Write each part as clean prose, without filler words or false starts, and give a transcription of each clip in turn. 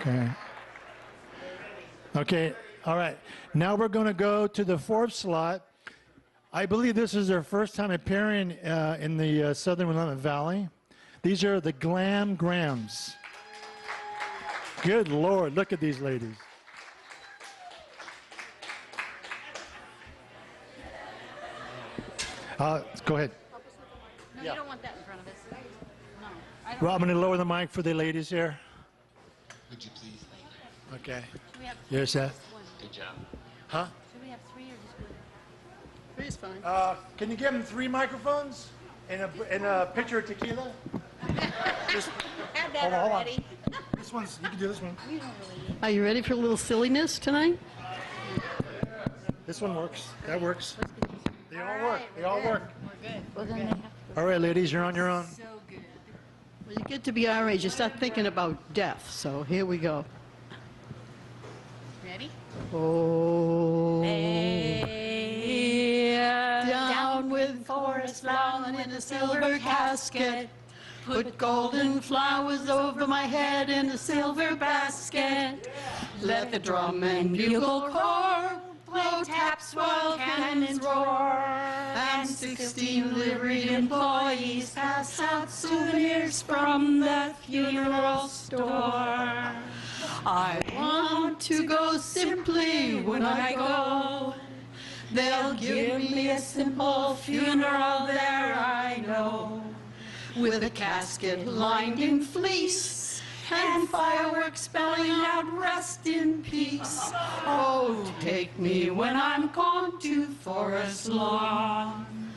Okay. Okay, all right. Now we're going to go to the fourth slot. I believe this is their first time appearing in the Southern Willamette Valley. These are the Glam Grams. Good Lord, look at these ladies. Go ahead. No, you don't want that in front of us. No. Well, I'm going to lower the mic for the ladies here. Would you please? Okay. Should we have Yes, sir. Good job. Huh? Should we have three or just one? Three is fine. Can you give them 3 microphones and a pitcher of tequila? Just, Had that hold on. already. This one's, you can do this one. We don't really need. Are you ready for a little silliness tonight? This one works. That works. They all work. right, They we're all good. work. We're good. Well, then they have to go. All right, ladies, you're on your own. So good. Well, you get to be our age, you start thinking about death. So here we go. Ready? Oh, Down with Forest Lawn in a silver casket. Put golden flowers over my head in a silver basket. Let the drum and bugle corps blow taps while cannons roar. And 16 liveried employees pass out souvenirs from the funeral store. I want to go simply when I go. They'll give me a simple funeral there, I know. With a casket lined in fleece and fireworks spelling out rest in peace. Oh, take me when I'm gone to Forest Lawn.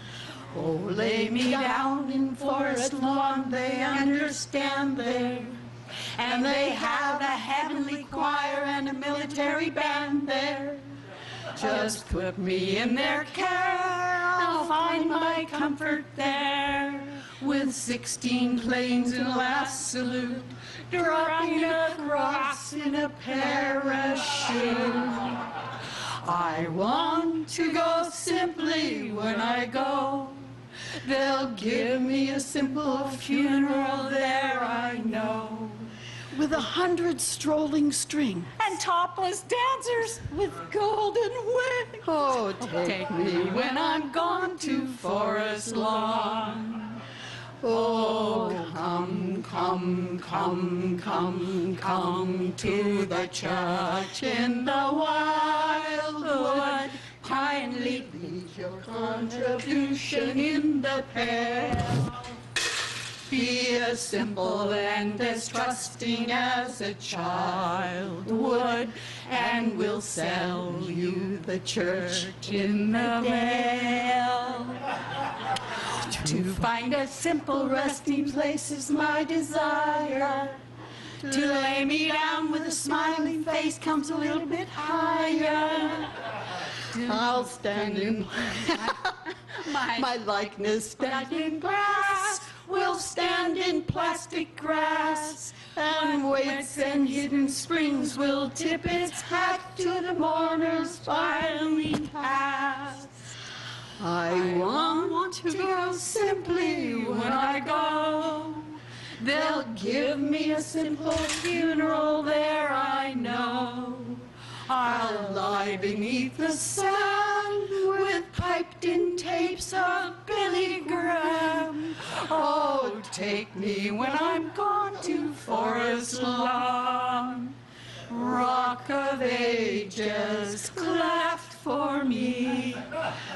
Oh, lay me down in Forest Lawn, they understand there. And they have a heavenly choir and a military band there. Just put me in their care, I'll find my comfort there. With 16 planes in last salute, dropping across in a parachute. I want to go simply when I go. They'll give me a simple funeral there, I know. With 100 strolling strings and topless dancers with golden wings. Oh, take me when I'm gone to Forest Lawn. Oh, come, come, come, come, come to the church in the wildwood. Kindly leave your contribution in the pail. Be as simple and as trusting as a child would, and we'll sell you the church in the mail. To find a simple resting place is my desire. To lay me down with a smiling face comes a little bit higher. I'll stand in my likeness stand in glass. We'll stand in plastic grass, and weights and hidden springs will tip its hat to the mourners finally pass. I want to go simply when I go. They'll give me a simple funeral there, I know. I'll lie beneath the sun with piped-in tapes of Billy Graham. Oh, take me when I'm gone to Forest Lawn. Rock of Ages cleft for me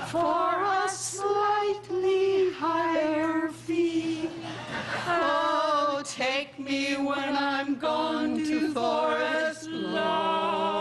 for a slightly higher fee. Oh, take me when I'm gone to Forest Lawn.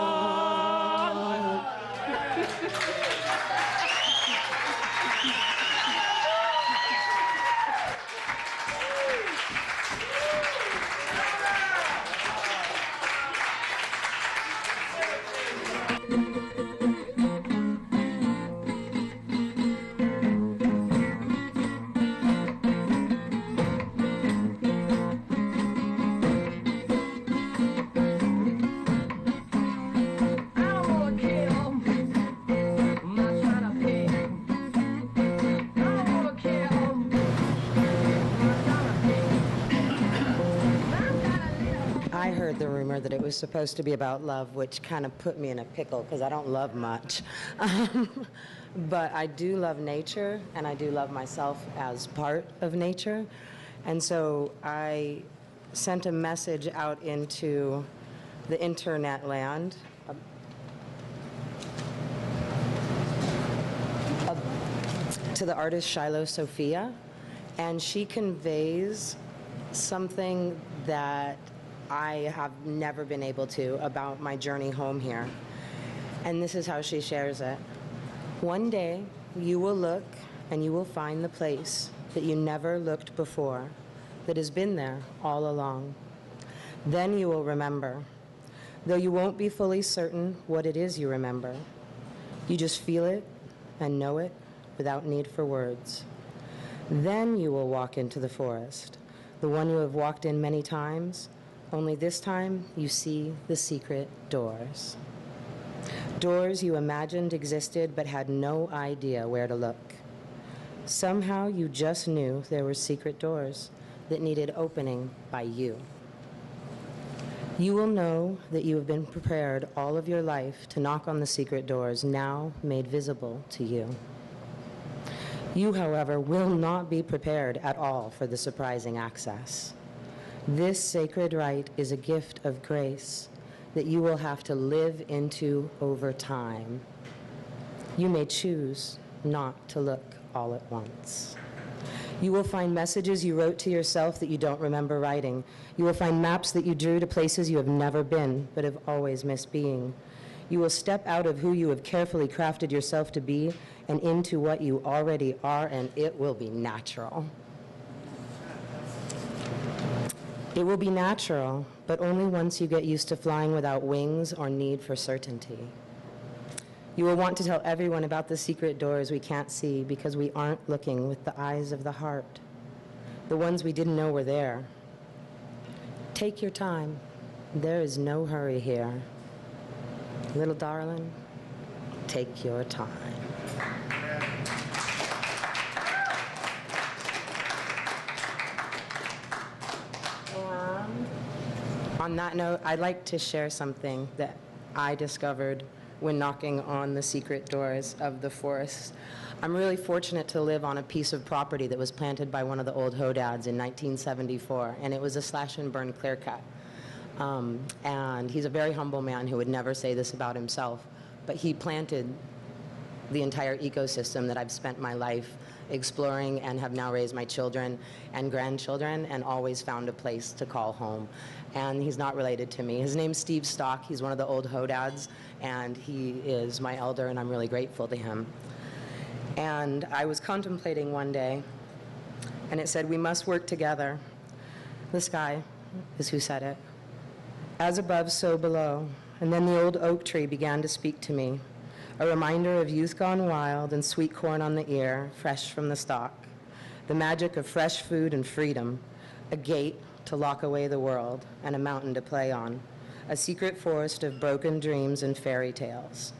rumor that it was supposed to be about love, which kind of put me in a pickle because I don't love much. But I do love nature, and I do love myself as part of nature. And so I sent a message out into the internet land to the artist Shiloh Sophia, and she conveys something that I have never been able to about my journey home here. And this is how she shares it. One day, you will look and you will find the place that you never looked before, that has been there all along. Then you will remember, though you won't be fully certain what it is you remember. You just feel it and know it without need for words. Then you will walk into the forest, the one you have walked in many times, only this time you see the secret doors. Doors you imagined existed but had no idea where to look. Somehow you just knew there were secret doors that needed opening by you. You will know that you have been prepared all of your life to knock on the secret doors now made visible to you. You, however, will not be prepared at all for the surprising access. This sacred rite is a gift of grace that you will have to live into over time. You may choose not to look all at once. You will find messages you wrote to yourself that you don't remember writing. You will find maps that you drew to places you have never been but have always missed being. You will step out of who you have carefully crafted yourself to be and into what you already are, and it will be natural. It will be natural, but only once you get used to flying without wings or need for certainty. You will want to tell everyone about the secret doors we can't see because we aren't looking with the eyes of the heart, the ones we didn't know were there. Take your time. There is no hurry here. Little darling, take your time. On that note, I'd like to share something that I discovered when knocking on the secret doors of the forest. I'm really fortunate to live on a piece of property that was planted by one of the old Hodads in 1974, and it was a slash and burn clear cut. And he's a very humble man who would never say this about himself, but he planted the entire ecosystem that I've spent my life exploring and have now raised my children and grandchildren and always found a place to call home. And he's not related to me. His name's Steve Stock. He's one of the old Hodads, and he is my elder, and I'm really grateful to him. And I was contemplating one day, and it said, "We must work together." The sky is who said it. As above, so below. And then the old oak tree began to speak to me, a reminder of youth gone wild and sweet corn on the ear, fresh from the stalk, the magic of fresh food and freedom, a gate to lock away the world, and a mountain to play on, a secret forest of broken dreams and fairy tales.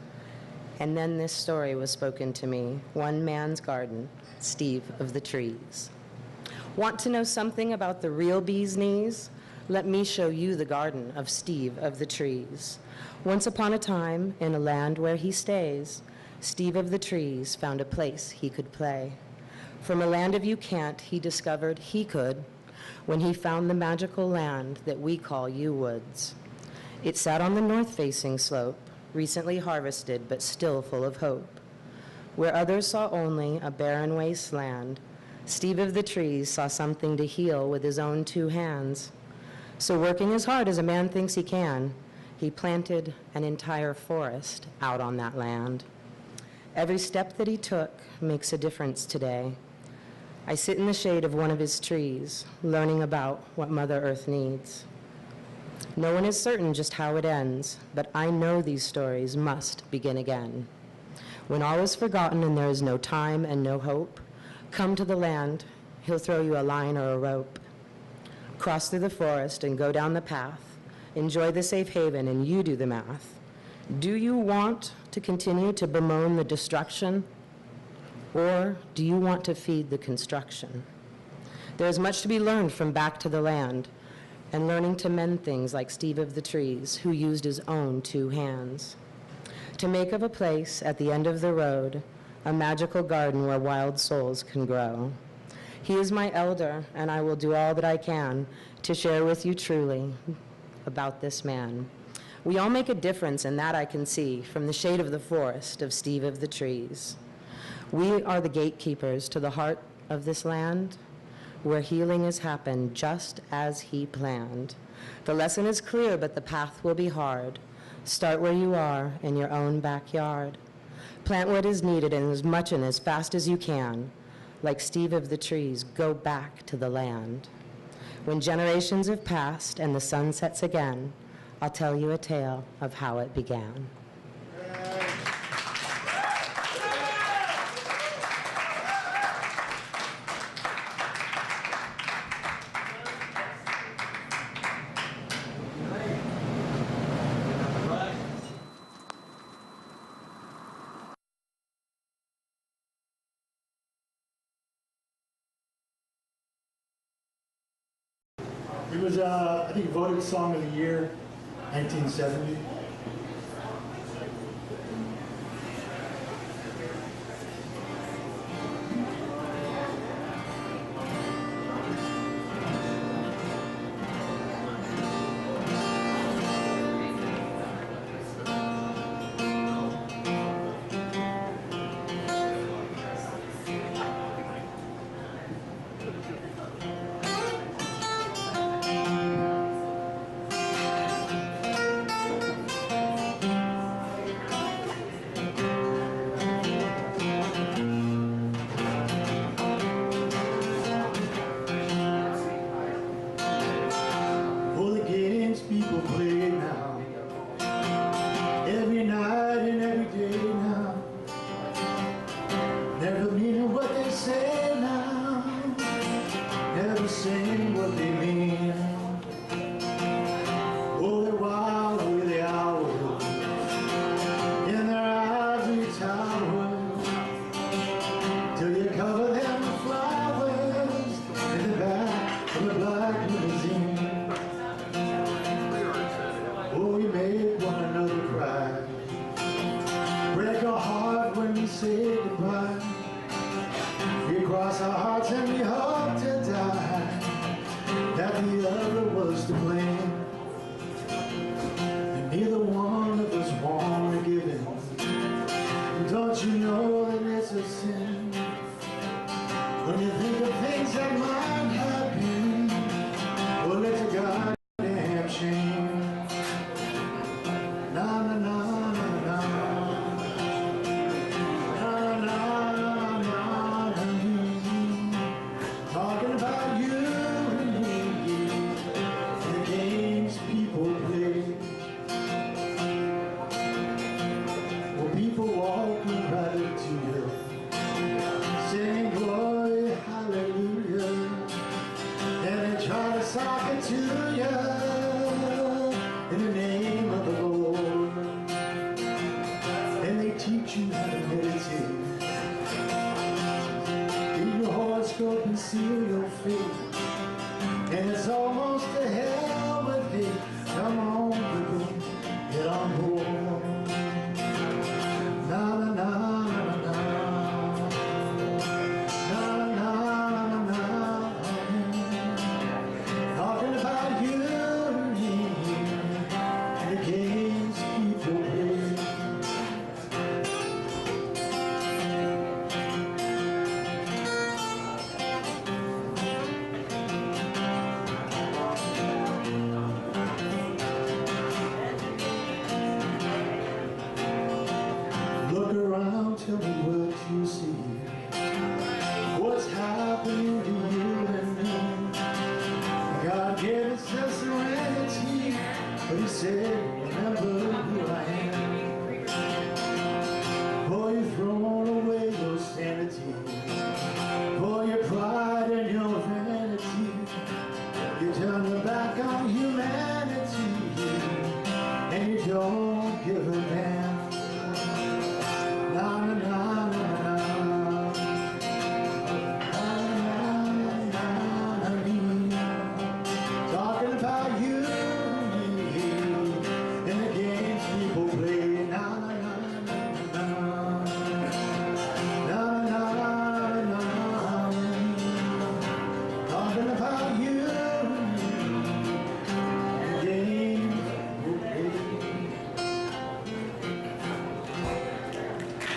And then this story was spoken to me, one man's garden, Steve of the trees. Want to know something about the real bee's knees? Let me show you the garden of Steve of the trees. Once upon a time, in a land where he stays, Steve of the trees found a place he could play. From a land of you can't, he discovered he could, when he found the magical land that we call you woods. It sat on the north-facing slope, recently harvested but still full of hope. Where others saw only a barren wasteland, Steve of the trees saw something to heal with his own two hands. So working as hard as a man thinks he can, he planted an entire forest out on that land. Every step that he took makes a difference today. I sit in the shade of one of his trees, learning about what Mother Earth needs. No one is certain just how it ends, but I know these stories must begin again. When all is forgotten and there is no time and no hope, come to the land, he'll throw you a line or a rope. Cross through the forest and go down the path. Enjoy the safe haven and you do the math. Do you want to continue to bemoan the destruction? Or do you want to feed the construction? There is much to be learned from back to the land. and learning to mend things like Steve of the Trees, who used his own 2 hands. To make of a place at the end of the road a magical garden where wild souls can grow. He is my elder, and I will do all that I can to share with you truly about this man. We all make a difference, and that I can see from the shade of the forest of Steve of the Trees. We are the gatekeepers to the heart of this land, where healing has happened just as he planned. The lesson is clear, but the path will be hard. Start where you are in your own backyard. Plant what is needed and as much and as fast as you can. Like Steve of the Trees, go back to the land. When generations have passed and the sun sets again, I'll tell you a tale of how it began. It was, I think, voted Song of the Year, 1970.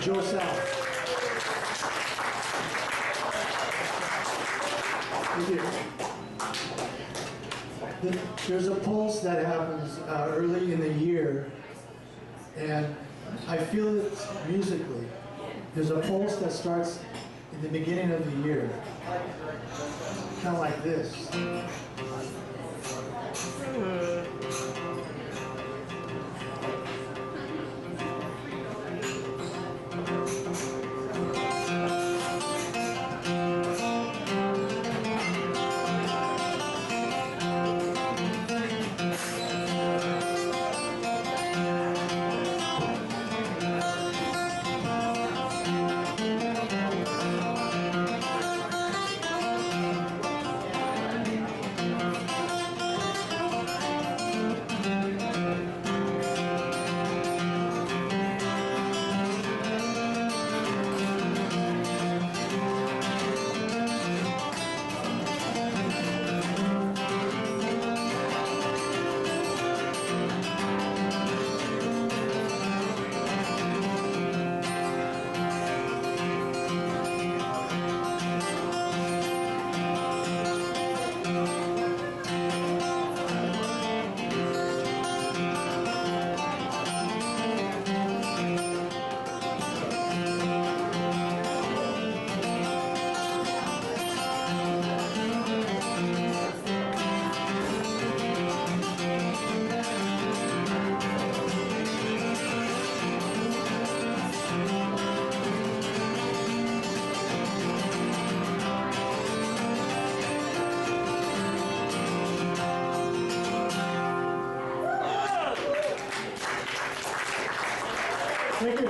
Joe South. Thank you. There's a pulse that happens early in the year, and I feel it musically. There's a pulse that starts in the beginning of the year, kind of like this. Thank you.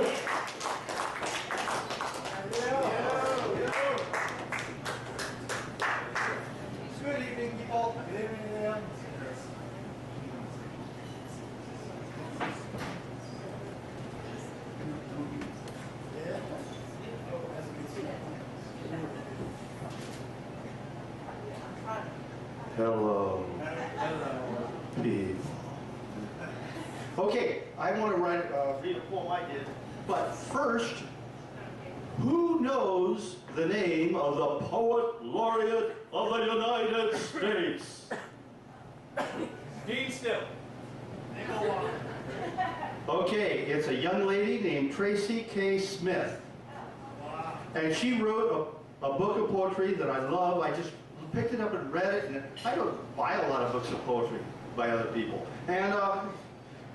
Good evening, people. Good evening. Hello. Steve. Okay, I want to read a poem I did, but first, who knows the name of the Poet Laureate of the United States? Dean Still. Okay, it's a young lady named Tracy K. Smith. And she wrote a book of poetry that I love. I just picked it up and read it, and I don't buy a lot of books of poetry by other people. And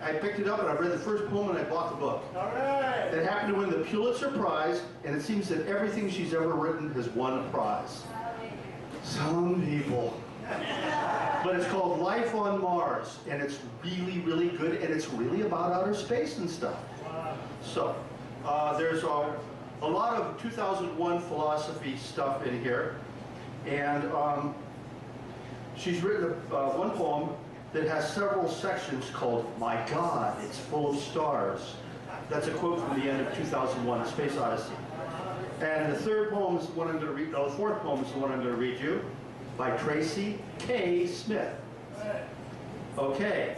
I picked it up and I read the first poem and I bought the book. All right. It happened to win the Pulitzer Prize, and it seems that everything she's ever written has won a prize. Some people. But it's called Life on Mars, and it's really, really good, and it's really about outer space and stuff. So, there's a lot of 2001 philosophy stuff in here, and she's written one poem that has several sections called My God, It's Full of Stars. That's a quote from the end of 2001, A Space Odyssey. And the third poem is the one I'm going to read, no, the fourth poem is the one I'm going to read you, by Tracy K. Smith. Okay.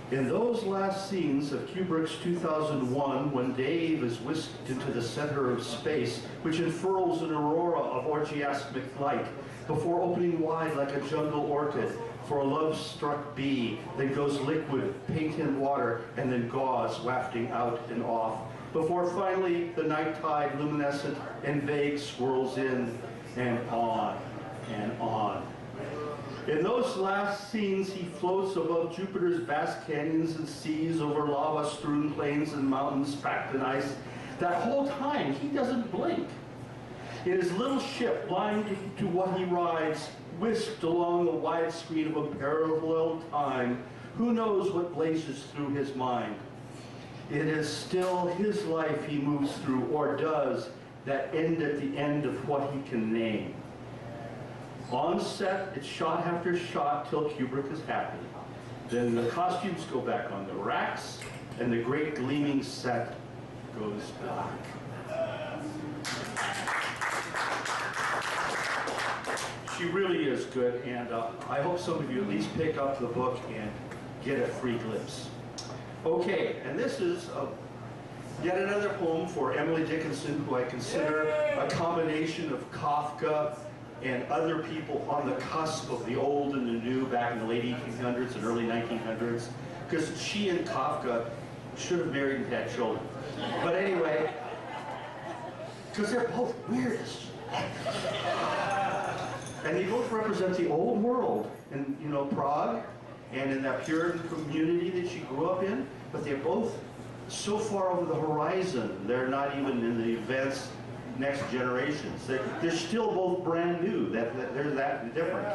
In those last scenes of Kubrick's 2001, when Dave is whisked into the center of space, which unfurls an aurora of orgiastic light, before opening wide like a jungle orchid for a love-struck bee, then goes liquid, paint and water, and then gauze wafting out and off, before finally the night tide, luminescent and vague, swirls in and on and on. In those last scenes, he floats above Jupiter's vast canyons and seas, over lava-strewn plains and mountains packed in ice. That whole time, he doesn't blink. In his little ship, blind to what he rides, whisked along the wide screen of a parallel time, who knows what blazes through his mind? It is still his life he moves through, or does, that end at the end of what he can name. On set, it's shot after shot till Kubrick is happy. Then the costumes go back on the racks, and the great gleaming set goes black. She really is good, and I hope some of you at least pick up the book and get a free glimpse. Okay, and this is Yet another poem for Emily Dickinson, who I consider a combination of Kafka and other people on the cusp of the old and the new back in the late 1800s and early 1900s, because she and Kafka should have married and had children. But anyway, because they're both weird as and they both represent the old world in, you know, Prague and in that Puritan community that she grew up in, but they're both so far over the horizon, they're not even in the advanced next generations. They're still both brand new. They're that different.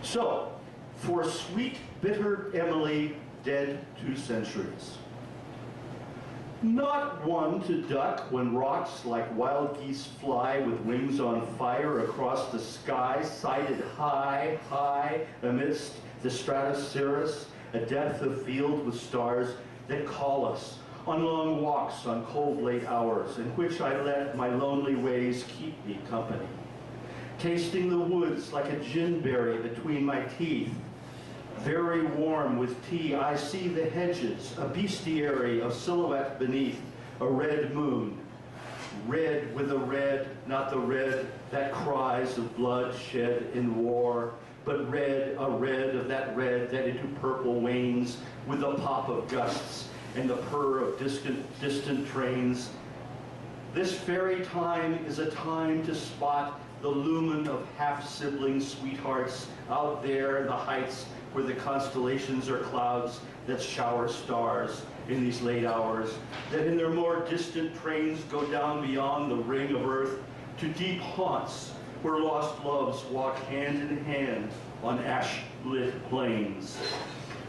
So, for sweet, bitter Emily, dead 2 centuries. Not one to duck when rocks like wild geese fly with wings on fire across the sky, sighted high, high amidst the stratocirrus, a depth of field with stars that call us on long walks on cold late hours, in which I let my lonely ways keep me company. Tasting the woods like a gin berry between my teeth, very warm with tea, I see the hedges, a bestiary of silhouette beneath a red moon. Red with a red, not the red that cries of blood shed in war, but red, a red of that red that into purple wanes with the pop of gusts and the purr of distant trains. This fairy time is a time to spot the lumen of half-sibling sweethearts out there in the heights where the constellations are clouds that shower stars in these late hours, that in their more distant trains go down beyond the ring of earth to deep haunts where lost loves walk hand in hand on ash-lit plains,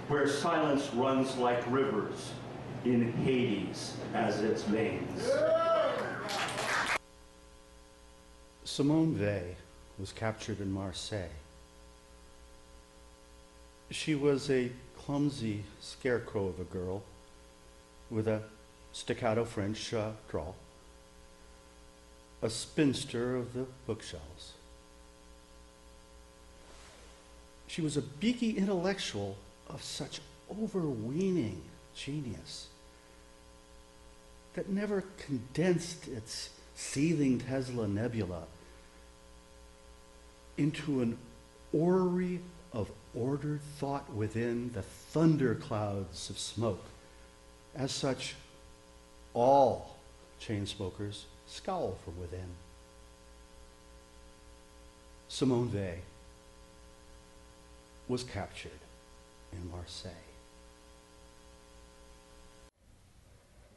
where silence runs like rivers in Hades as its veins. Simone Weil was captured in Marseille. She was a clumsy scarecrow of a girl with a staccato French drawl, a spinster of the bookshelves. She was a beaky intellectual of such overweening genius that never condensed its seething Tesla nebula into an orrery of ordered thought within the thunderclouds of smoke. As such, all chain smokers scowl from within. Simone Weil was captured in Marseille.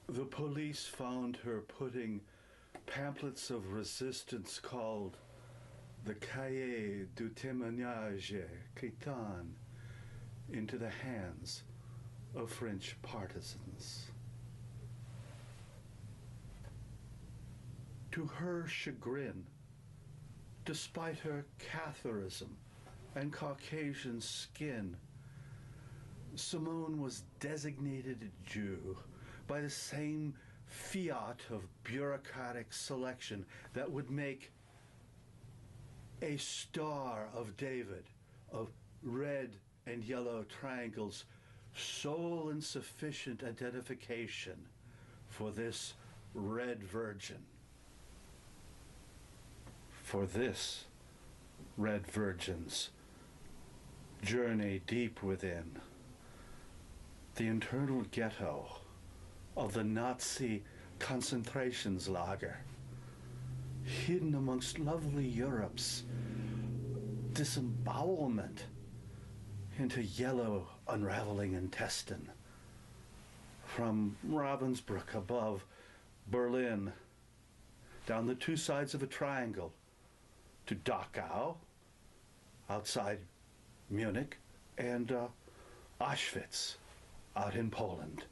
The police found her putting pamphlets of resistance called the Cahiers du Témoignage Crétin into the hands of French partisans. To her chagrin, despite her Catharism and Caucasian skin, Simone was designated a Jew by the same fiat of bureaucratic selection that would make a Star of David of red and yellow triangles sole and sufficient identification for this red virgin. For this red virgin's journey deep within the internal ghetto of the Nazi concentrationslager, hidden amongst lovely Europe's disembowelment into yellow unraveling intestine. From Ravensbrück above Berlin, down the 2 sides of a triangle, to Dachau, outside Munich, and Auschwitz, out in Poland.